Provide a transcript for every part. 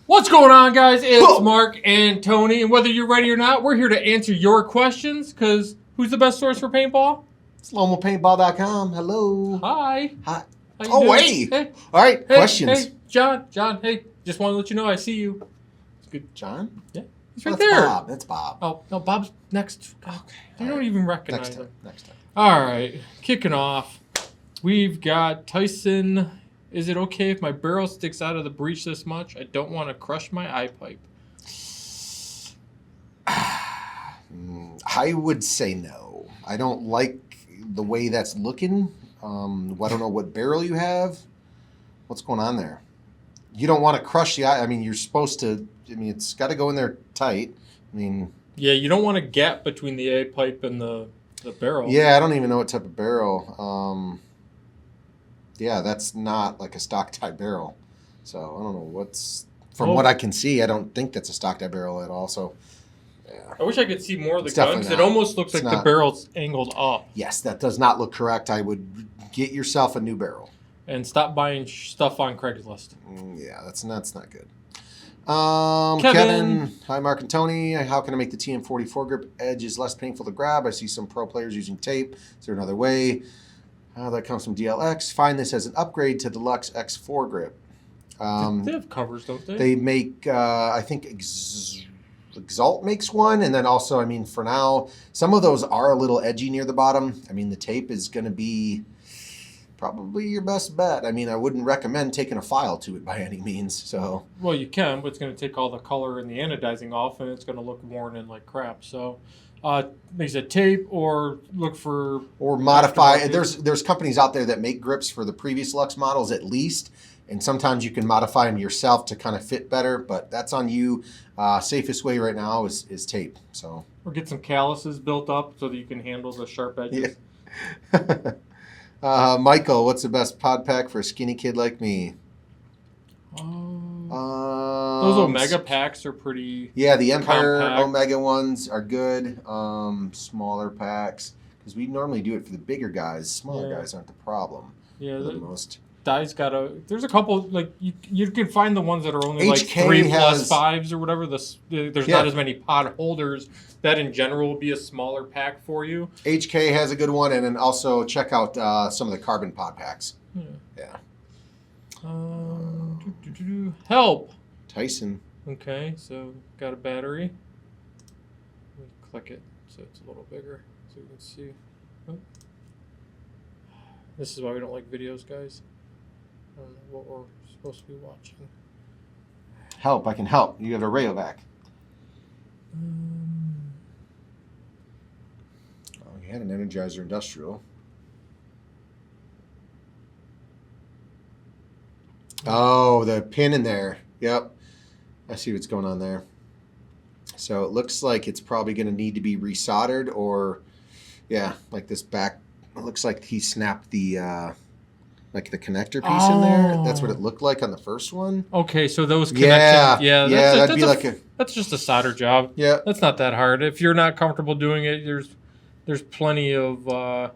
What's going on, guys? It's Mark and Tony, and whether you're ready or not, we're here to answer your questions, because who's the best source for paintball? It's LomoPaintball.com. Hello. Hi. Hi. How you doing? Wait. Hey. All right, questions. Hey, John, hey, just want to let you know I see you. It's good. John? Yeah, he's right That's there. Bob. That's Bob. Oh, no, Bob's next. Okay. You don't even recognize him. Next time. All right, kicking off, we've got Tyson. Is it okay if my barrel sticks out of the breech this much? I don't want to crush my eye pipe. I would say no. I don't like the way that's looking. I don't know what barrel you have. What's going on there? You don't want to crush the eye. I mean, you're supposed to. I mean, it's got to go in there tight. I mean. Yeah, you don't want a gap between the eye pipe and the barrel. Yeah, I don't even know what type of barrel. Yeah, that's not like a stock type barrel. So I don't know what's. From what I can see, I don't think that's a stock type barrel at all. So. Yeah. I wish I could see more of the guns. It almost looks like the barrel's angled up. Yes, that does not look correct. I would get yourself a new barrel. And stop buying stuff on Craigslist. Yeah, that's not good. Kevin. Hi, Mark and Tony. How can I make the TM44 grip edges less painful to grab? I see some pro players using tape. Is there another way? That comes from DLX. Find this as an upgrade to the Lux X4 grip. They have covers, don't they? They make, I think, Exalt makes one, and then also, I mean, for now, some of those are a little edgy near the bottom. I mean, the tape is going to be probably your best bet. I mean, I wouldn't recommend taking a file to it by any means. So, well, you can, but it's going to take all the color and the anodizing off, and it's going to look worn in like crap. So, makes a tape or look for or modify. There's companies out there that make grips for the previous Lux models at least. And sometimes you can modify them yourself to kind of fit better, but that's on you. Safest way right now is tape. So or get some calluses built up so that you can handle the sharp edges. Yeah. Michael, what's the best pod pack for a skinny kid like me? Those Omega packs are pretty. Yeah, the Empire compact. Omega ones are good. Smaller packs because we normally do it for the bigger guys. Smaller guys aren't the problem. Yeah, the most. Die's got there's a couple, like, you can find the ones that are only like 3+5s or whatever. There's not as many pod holders. That in general will be a smaller pack for you. HK has a good one, and then also check out some of the carbon pod packs. Yeah. Help. Tyson. Okay, so got a battery. Let me click it so it's a little bigger so you can see. Oh. This is why we don't like videos, guys. I don't know what we're supposed to be watching. Help, I can help. You have a Rayovac. Oh, you had an Energizer Industrial. Oh, the pin in there. Yep. I see what's going on there. So it looks like it's probably going to need to be resoldered or, yeah, like this back. It looks like he snapped the like the connector piece in there. That's what it looked like on the first one. Okay, so those connections. Yeah, that's just a solder job. Yeah. That's not that hard. If you're not comfortable doing it, there's plenty of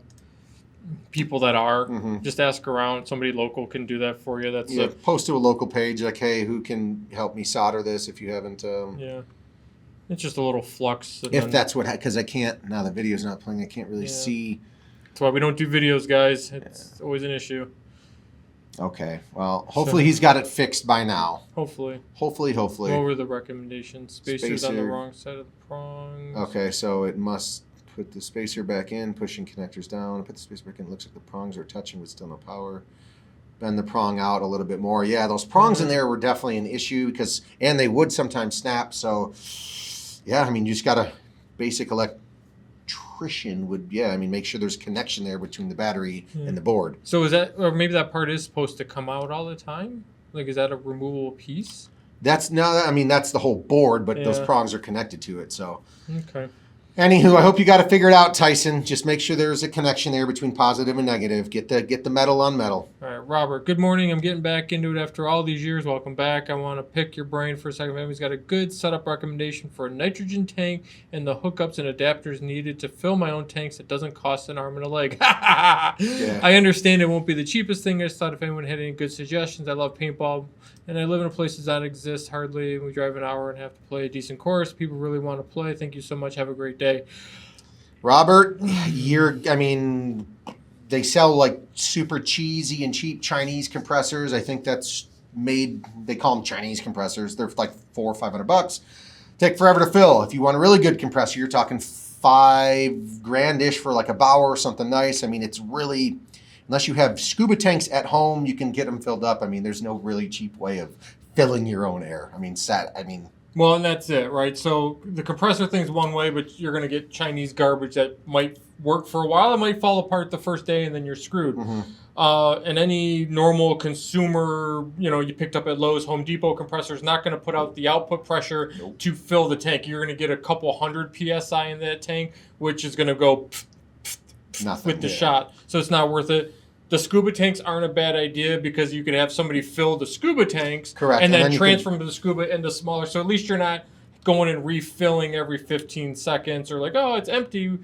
people that are. Mm-hmm. Just ask around. Somebody local can do that for you. That's post to a local page like, hey, who can help me solder this if you haven't. Yeah. It's just a little flux. That's what, because I can't, now the video's not playing, I can't really see. That's why we don't do videos, guys. It's always an issue. Okay. Well, hopefully he's got it fixed by now. Hopefully. Hopefully. What were the recommendations? Spacers on the wrong side of the prongs. Okay, so it must put the spacer back in, pushing connectors down, put the spacer back in. It looks like the prongs are touching with still no power. Bend the prong out a little bit more. Yeah, those prongs in there were definitely an issue and they would sometimes snap. So, yeah, I mean, you just got a basic electrician would, make sure there's connection there between the battery and the board. So is that, or maybe that part is supposed to come out all the time? Like, is that a removable piece? That's the whole board, but those prongs are connected to it. So, okay. Anywho, I hope you got it figured out, Tyson. Just make sure there's a connection there between positive and negative. Get the metal on metal. All right, Robert, good morning. I'm getting back into it after all these years. Welcome back. I want to pick your brain for a second. Family's got a good setup recommendation for a nitrogen tank and the hookups and adapters needed to fill my own tanks that doesn't cost an arm and a leg. Yeah. I understand it won't be the cheapest thing. I just thought if anyone had any good suggestions. I love paintball, and I live in a place that doesn't exist hardly. We drive an hour and have to play a decent course. People really want to play. Thank you so much. Have a great day. Robert, they sell like super cheesy and cheap Chinese compressors. I think that's they call them Chinese compressors. They're like $400 or $500. Take forever to fill. If you want a really good compressor, you're talking $5,000-ish for like a Bauer or something nice. I mean, it's really, unless you have scuba tanks at home, you can get them filled up. I mean, there's no really cheap way of filling your own air. Well, and that's it, right? So the compressor thing's one way, but you're going to get Chinese garbage that might work for a while. It might fall apart the first day, and then you're screwed. Mm-hmm. And any normal consumer, you picked up at Lowe's, Home Depot compressor is not going to put out the output pressure to fill the tank. You're going to get a couple hundred PSI in that tank, which is going to go with the shot. So it's not worth it. The scuba tanks aren't a bad idea because you could have somebody fill the scuba tanks and then transfer them to the scuba into smaller. So at least you're not going and refilling every 15 seconds or like, oh, it's empty.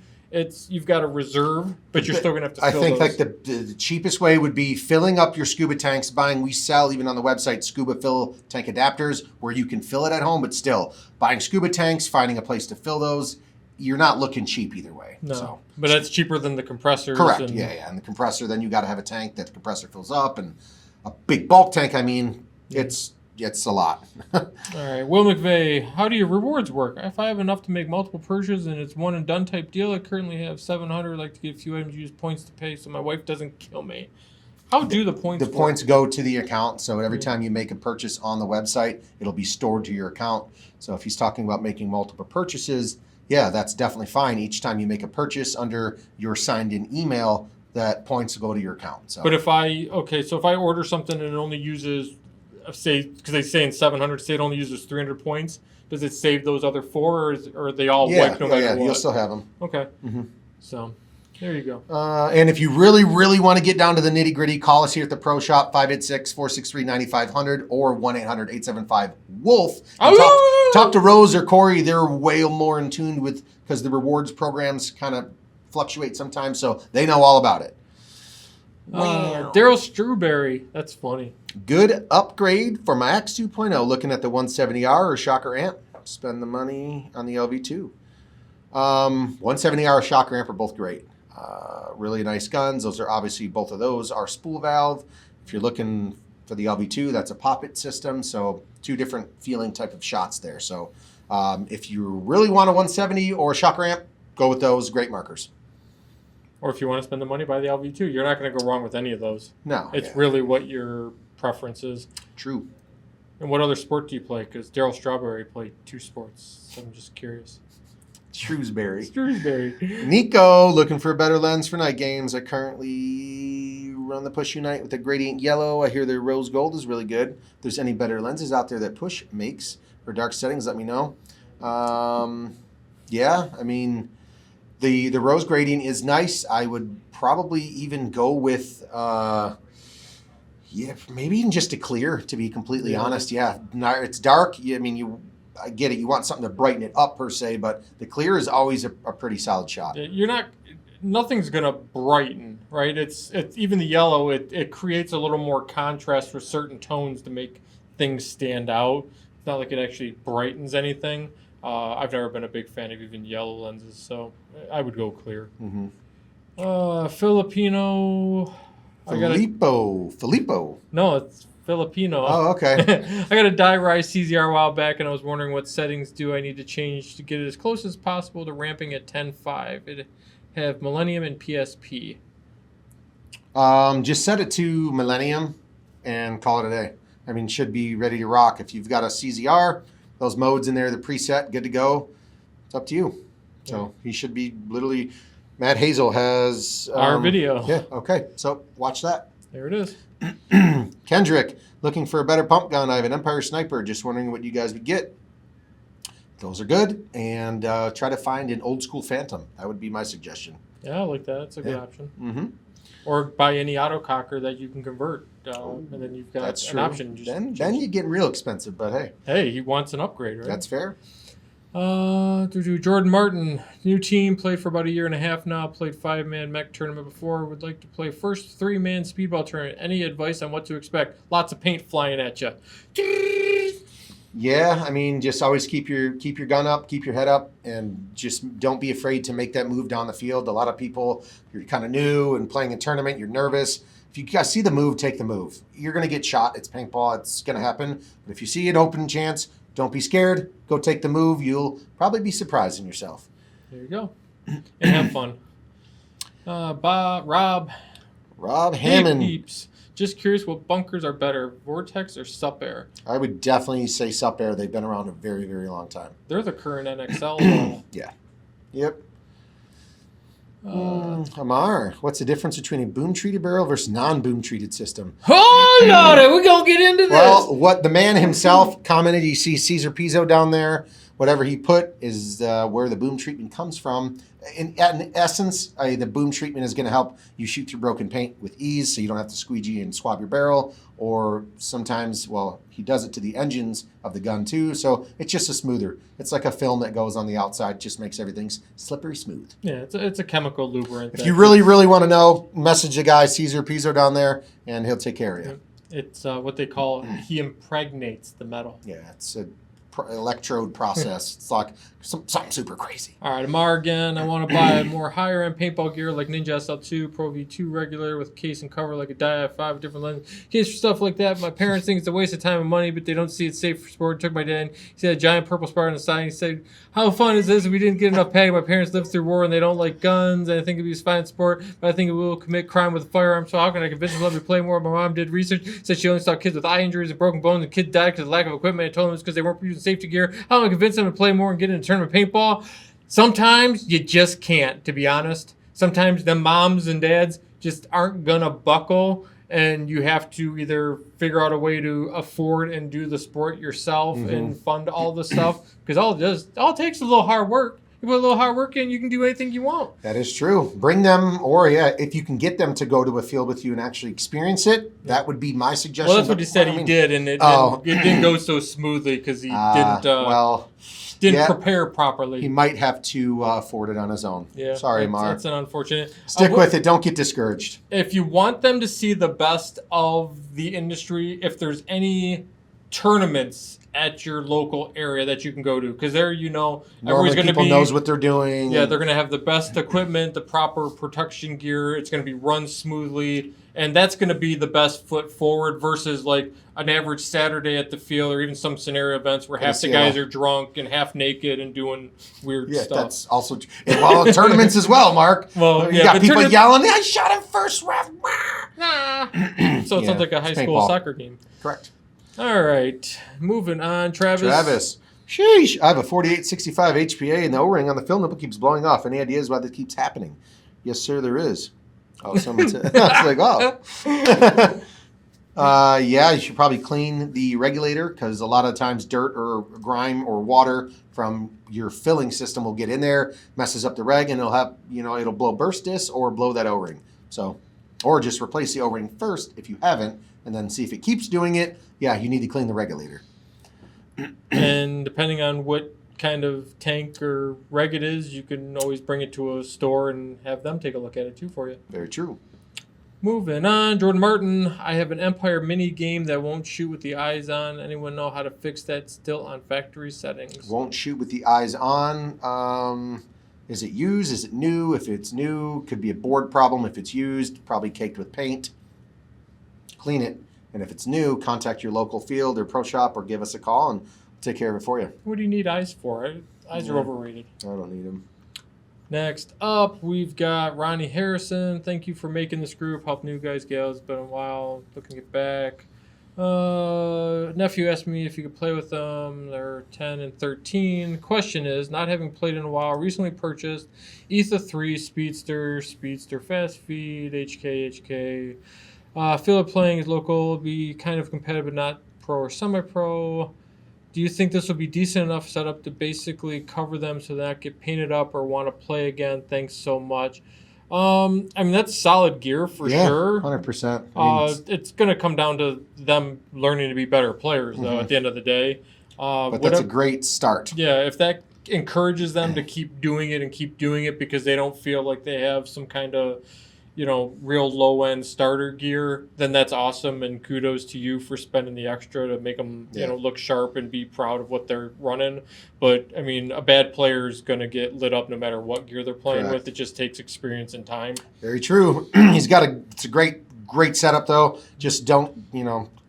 You've got a reserve, but you're still going to have to fill those. I think like the cheapest way would be filling up your scuba tanks, we sell even on the website scuba fill tank adapters where you can fill it at home, but still buying scuba tanks, finding a place to fill those, you're not looking cheap either way. No, so, but that's cheaper than the compressors. Correct. And the compressor, then you got to have a tank that the compressor fills up, and a big bulk tank. I mean, it's a lot. All right, Will McVeigh, how do your rewards work? If I have enough to make multiple purchases and it's one and done type deal, I currently have 700. I'd like to get a few items, use points to pay, so my wife doesn't kill me. How do the points work? The points go to the account, so every time you make a purchase on the website, it'll be stored to your account. So if he's talking about making multiple purchases, yeah, that's definitely fine. Each time you make a purchase under your signed-in email, that points go to your account. So. But if I order something and it only uses, say, because they say in 700, say it only uses 300 points, does it save those other 4, or are they all wiped no matter what? You'll still have them. Okay. Mm-hmm. So there you go. And if you really, really want to get down to the nitty-gritty, call us here at the Pro Shop, 586-463-9500 or 1-800-875-WOLF. Talk to Rose or Corey. They're way more in tune with, because the rewards programs kind of fluctuate sometimes, so they know all about it. Daryl Strewberry. That's funny. Good upgrade for my Axe 2.0. Looking at the 170R or Shocker Amp. Spend the money on the LV2. 170R or Shocker Amp are both great. Really nice guns. Those are obviously, both of those are spool valve. If you're looking for the LV2, that's a pop-it system. So 2 different feeling type of shots there. So if you really want a 170 or a Shocker Amp, go with those. Great markers. Or if you want to spend the money, buy the LV2. You're not going to go wrong with any of those. No. It's really what your preference is. True. And what other sport do you play? Because Daryl Strawberry played 2 sports. So I'm just curious. Shrewsbury. Nico, looking for a better lens for night games. I currently run the Push Unite with the gradient yellow. I hear the rose gold is really good. If there's any better lenses out there that Push makes for dark settings, let me know. Yeah, I mean, the rose gradient is nice. I would probably even go with, maybe even just a clear, to be completely honest. Yeah, it's dark. I get it. You want something to brighten it up per se, but the clear is always a pretty solid shot. Nothing's gonna brighten, right? It's even the yellow. It creates a little more contrast for certain tones to make things stand out. It's not like it actually brightens anything. I've never been a big fan of even yellow lenses, so I would go clear. Mm-hmm. Filipino. Filippo. No, it's Filipino. Oh, okay. I got a die-rise CZR a while back, and I was wondering what settings do I need to change to get it as close as possible to ramping at 10.5. It have Millennium and PSP. Just set it to Millennium and call it a day. I mean, should be ready to rock. If you've got a CZR, those modes in there, the preset, good to go. It's up to you. So he should be literally. Matt Hazel has our video. Yeah. Okay. So watch that. There it is. Kendrick, looking for a better pump gun. I have an Empire Sniper. Just wondering what you guys would get. Those are good. And try to find an old school Phantom. That would be my suggestion. Yeah, I like that. It's a good option. Mm-hmm. Or buy any autococker that you can convert, and then you've got That's an true. option. Then you get real expensive, but hey. Hey, he wants an upgrade, right? That's fair. Jordan Martin, new team, played for about a year and a half now, played 5-man mech tournament before, would like to play first 3-man speedball tournament. Any advice on what to expect? Lots of paint flying at you. Yeah, I mean, just always keep your gun up, keep your head up, and just don't be afraid to make that move down the field. A lot of people, you're kind of new and playing a tournament, you're nervous. If you guys see the move, take the move. You're going to get shot. It's paintball. It's going to happen. But if you see an open chance, don't be scared. Go take the move. You'll probably be surprising yourself. There you go. And have fun. Rob Hammond. Peeps. Just curious what bunkers are better, Vortex or Sup Air? I would definitely say Sup Air. They've been around a very, very long time. They're the current NXL. Yeah. Yep. Amar, what's the difference between a boom-treated barrel versus non-boom treated system? Oh, Lord, we're going to get into this. Well, what the man himself commented, he sees Cesar Pizzo down there. Whatever he put is where the boom treatment comes from. In essence, the boom treatment is going to help you shoot through broken paint with ease, so you don't have to squeegee and swab your barrel. Or sometimes, well, he does it to the engines of the gun too, so it's just a smoother. It's like a film that goes on the outside, just makes everything slippery smooth. Yeah, it's a chemical lubricant. If you really, really want to know, message the guy Cesar Pizzo down there, and he'll take care of you. It's what they call, he impregnates the metal. Yeah, it's a electrode process. It's like something super crazy. All right, Amar again. I want to buy more higher end paintball gear like Ninja SL2, Pro V2 Regulator with case and cover like a Dia 5, different lens. Case for stuff like that. My parents think it's a waste of time and money, but they don't see it safe for sport. Took my dad. He said a giant purple spot on the side. He said, "How fun is this? If we didn't get enough pay. My parents lived through war and they don't like guns. And I think it'd be a fine sport, but I think it will commit crime with a firearm. So how can I convince them to let me play more?" My mom did research. Said she only saw kids with eye injuries and broken bones, and kids died because of lack of equipment. I told them it's because they weren't using safety gear. How am I convince them to play more and get into tournament paintball? Sometimes you just can't, to be honest. Sometimes the moms and dads just aren't gonna buckle, and you have to either figure out a way to afford and do the sport yourself and fund all the stuff, because all it takes is a little hard work. You put a little hard work in, you can do anything you want. That is true. Bring them, or if you can get them to go to a field with you and actually experience it, that would be my suggestion. Well, that's what he said he did, and it didn't go so smoothly because he didn't prepare properly. He might have to afford it on his own. Yeah, sorry, Mark. That's an unfortunate. Stick with it. Don't get discouraged. If you want them to see the best of the industry, if there's any tournaments at your local area that you can go to, because there, everybody's going to be knows what they're doing. Yeah, they're going to have the best equipment, the proper protection gear. It's going to be run smoothly, and that's going to be the best foot forward versus like an average Saturday at the field, or even some scenario events where half the guys are drunk and half naked and doing weird stuff. Yeah, that's also tournaments as well, Mark. Well, you got people yelling, "I shot him first ref." So it sounds like a high school soccer game. Correct. All right, moving on, Travis. Sheesh. I have a 4865 HPA, and the O-ring on the film nipple keeps blowing off. Any ideas why this keeps happening? Yes, sir, there is. Oh, someone said. I was like, oh. Yeah, you should probably clean the regulator, because a lot of times dirt or grime or water from your filling system will get in there, messes up the reg, and it'll blow burst disc or blow that O-ring. So, or just replace the O-ring first if you haven't, and then see if it keeps doing it. Yeah, you need to clean the regulator. And depending on what kind of tank or reg it is, you can always bring it to a store and have them take a look at it too for you. Very true. Moving on, Jordan Martin. I have an Empire mini game that won't shoot with the eyes on. Anyone know how to fix that still on factory settings? Won't shoot with the eyes on. Is it used? Is it new? If it's new, could be a board problem. If it's used, probably caked with paint. Clean it. And if it's new, contact your local field or pro shop, or give us a call and we'll take care of it for you. What do you need eyes for? Eyes are overrated. I don't need them. Next up, we've got Ronnie Harrison. Thank you for making this group. Help new guys, gals. It's been a while. Looking to get back. Nephew asked me if you could play with them. They're 10 and 13. Question is, not having played in a while, recently purchased Ether 3 Speedster Fast Feed, HK. Feel like playing is local, be kind of competitive, but not pro or semi-pro. Do you think this will be decent enough setup to basically cover them so that I get painted up or want to play again? Thanks so much. I mean, that's solid gear for sure. 100%. It's going to come down to them learning to be better players, though, at the end of the day. But that's a great start. Yeah, if that encourages them to keep doing it because they don't feel like they have some kind of, real low-end starter gear, then that's awesome, and kudos to you for spending the extra to make them, look sharp and be proud of what they're running. But, I mean, a bad player is going to get lit up no matter what gear they're playing with. It just takes experience and time. Very true. It's a great setup, though. Just don't,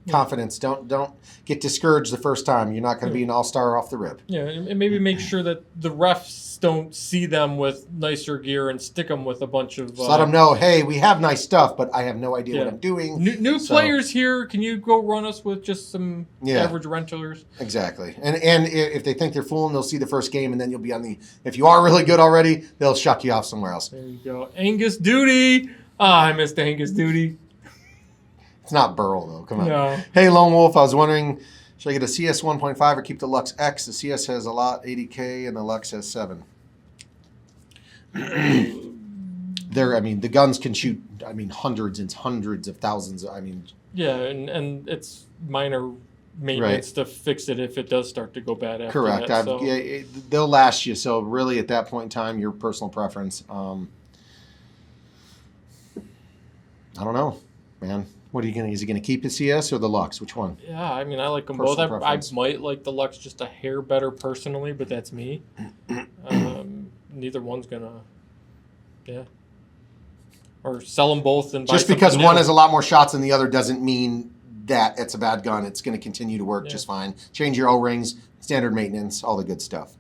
confidence. Don't get discouraged the first time. You're not going to be an all-star off the rip. Yeah, and maybe make sure that the refs don't see them with nicer gear and stick them with a bunch of... Just let them know, hey, we have nice stuff, but I have no idea what I'm doing. New players here, can you go run us with just some average rentalers? Exactly. And if they think they're fooling, they'll see the first game, and then you'll be on the... If you are really good already, they'll shuck you off somewhere else. There you go. Angus Duty. I missed Angus Duty. It's not Burl, though. Come on. No. Hey, Lone Wolf, I was wondering, should I get a CS 1.5 or keep the Lux X? The CS has a lot, 80K, and the Lux has 7. The guns can shoot, hundreds and hundreds of thousands. Yeah, and it's minor maintenance to fix it if it does start to go bad after correct. that. They'll last you. So really, at that point in time, your personal preference. I don't know, man. What are you gonna? Is he gonna keep his CS or the Lux? Which one? Yeah, I like them Personal both. I might like the Lux just a hair better personally, but that's me. Neither one's gonna, or sell them both and buy just because something one new. has a lot more shots than the other doesn't mean that it's a bad gun. It's going to continue to work just fine. Change your O-rings, standard maintenance, all the good stuff.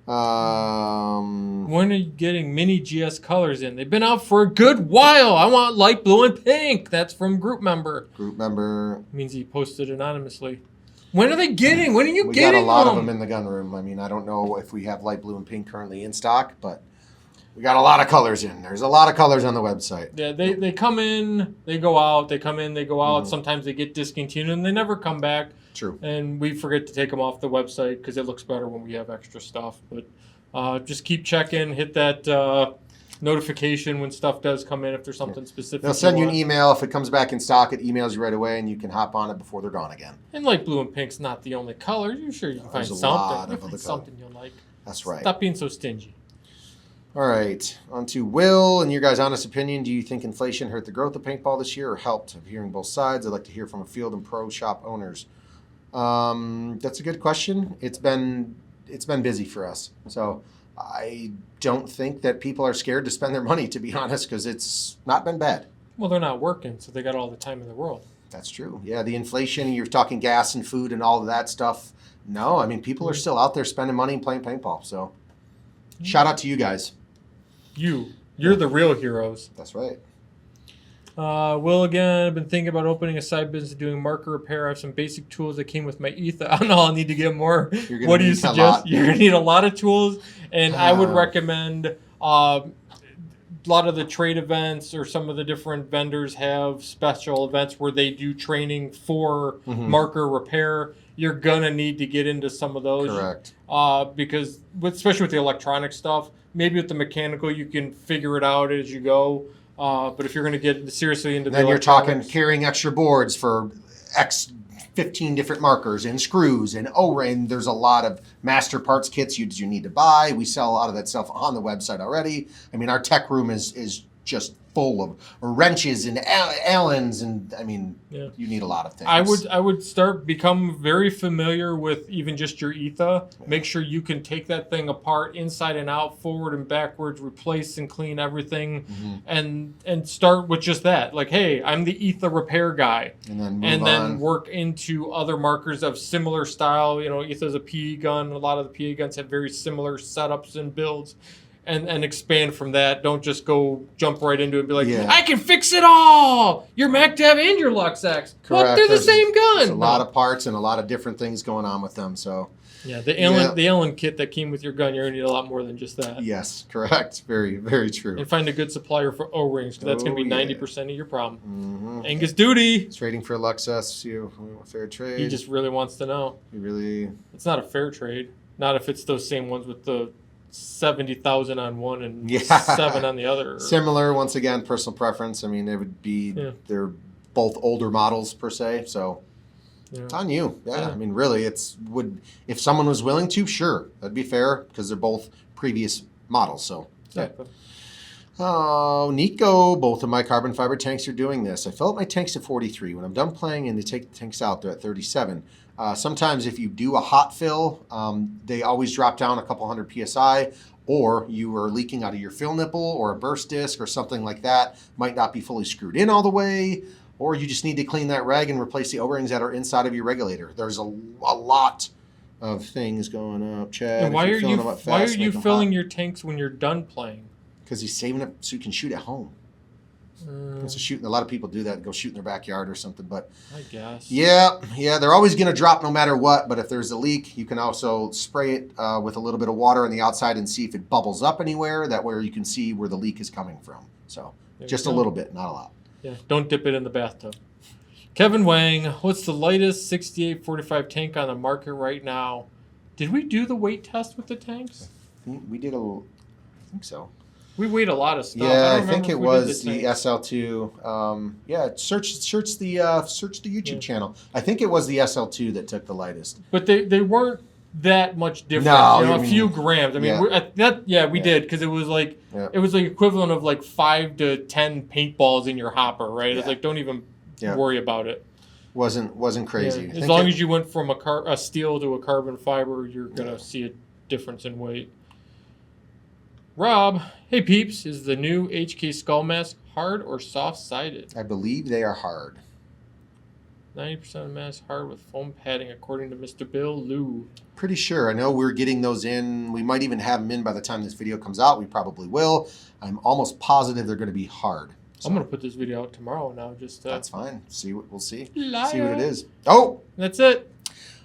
When are you getting mini GS colors in? They've been out for a good while. I want light blue and pink. That's from group member. Group member. Means he posted anonymously. When are they getting? When are you we getting got a lot them? of them in the gun room. I don't know if we have light blue and pink currently in stock, but we got a lot of colors in. There's a lot of colors on the website. Yeah, they come in, they go out. They come in, they go out. Sometimes they get discontinued and they never come back. True. And we forget to take them off the website because it looks better when we have extra stuff. But just keep checking. Hit that notification when stuff does come in if there's something specific. They'll send you an email. If it comes back in stock, it emails you right away, and you can hop on it before they're gone again. And light blue and pink's not the only color. You're sure you can find something. Something you'll like. That's right. Stop being so stingy. All right, on to Will. In your guys' honest opinion, do you think inflation hurt the growth of paintball this year or helped? I'm hearing both sides. I'd like to hear from a field and pro shop owners. That's a good question. It's been busy for us. So I don't think that people are scared to spend their money, to be honest, because it's not been bad. Well, they're not working, so they got all the time in the world. That's true. Yeah, the inflation, you're talking gas and food and all of that stuff. No, people are still out there spending money and playing paintball. So shout out to you guys. You're the real heroes. That's right. Will, again, I've been thinking about opening a side business doing marker repair. I have some basic tools that came with my ETHA. I don't know, I'll need to get more. What do you suggest? You're going to need a lot of tools, and I would recommend a lot of the trade events or some of the different vendors have special events where they do training for marker repair. You're going to need to get into some of those. Correct. Because, especially with the electronic stuff, maybe with the mechanical, you can figure it out as you go. But if you're going to get seriously into then you're talking carrying extra boards for 15 different markers and screws and O-ring. There's a lot of master parts kits you need to buy. We sell a lot of that stuff on the website already. Our tech room is just full of wrenches and Allens, and you need a lot of things. I would become very familiar with even just your ETHA. Make sure you can take that thing apart inside and out, forward and backwards, replace and clean everything, and start with just that. Like, hey, I'm the ETHA repair guy, and then work into other markers of similar style. ETHA's a PE gun. A lot of the PE guns have very similar setups and builds. And expand from that. Don't just go jump right into it and be like, I can fix it all. Your MacDev and your LuxX. Correct. What? They're the same gun. There's a lot of parts and a lot of different things going on with them. So the Allen kit that came with your gun, you're gonna need a lot more than just that. Yes, correct. Very, very true. And find a good supplier for O-rings, because that's gonna be 90% of your problem. Angus Duty. Trading for LuxS, fair trade. He just really wants to know. He really. It's not a fair trade. Not if it's those same ones with the 70,000 on one and Yeah. 7 on the other. Similar, once again, personal preference. I mean, it would be they're both older models per se, so it's on you. Yeah, I mean, really, if someone was willing to, sure, that'd be fair because they're both previous models. So Exactly. Oh, Nico, both of my carbon fiber tanks are doing this. I fill up my tanks at 43. When I'm done playing and they take the tanks out, they're at 37. Sometimes if you do a hot fill, they always drop down a couple hundred PSI, or you are leaking out of your fill nipple or a burst disc or something like that. Might not be fully screwed in all the way, or you just need to clean that rag and replace the O-rings that are inside of your regulator. There's a lot of things going up, Chad. And why are you filling your tanks when you're done playing? Because he's saving it so you can shoot at home. So shooting, a lot of people do that, go shoot in their backyard or something. But I guess. Yeah, they're always going to drop no matter what. But if there's a leak, you can also spray it with a little bit of water on the outside and see if it bubbles up anywhere. That way you can see where the leak is coming from. So just a little bit, not a lot. Yeah, don't dip it in the bathtub. Kevin Wang, what's the lightest 6845 tank on the market right now? Did we do the weight test with the tanks? We did I think so. We weighed a lot of stuff. Yeah, I think it was the SL2. Search the YouTube channel. I think it was the SL2 that took the lightest. But they weren't that much different. No, a few grams. I mean, we did because it was like equivalent of like 5 to 10 paintballs in your hopper, right? Yeah. It's like don't even worry about it. Wasn't crazy. Yeah. As long as you went from a steel to a carbon fiber, you're gonna see a difference in weight. Rob, hey peeps, is the new HK skull mask hard or soft-sided? I believe they are hard. 90% of mask hard with foam padding, according to Mr. Bill Lou. Pretty sure. I know we're getting those in. We might even have them in by the time this video comes out. We probably will. I'm almost positive they're going to be hard. So. I'm going to put this video out tomorrow now. That's fine. We'll see. Liar. See what it is. Oh! That's it.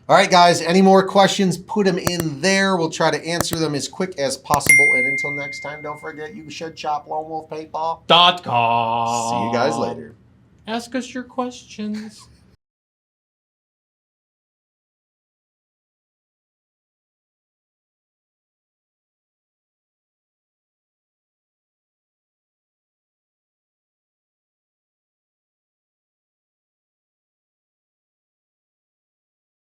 All right, guys. Any more questions, put them in there. We'll try to answer them as quick as possible. And until next time, don't forget, you should shop Lone Wolf Paintball.com. .com. See you guys later. Ask us your questions.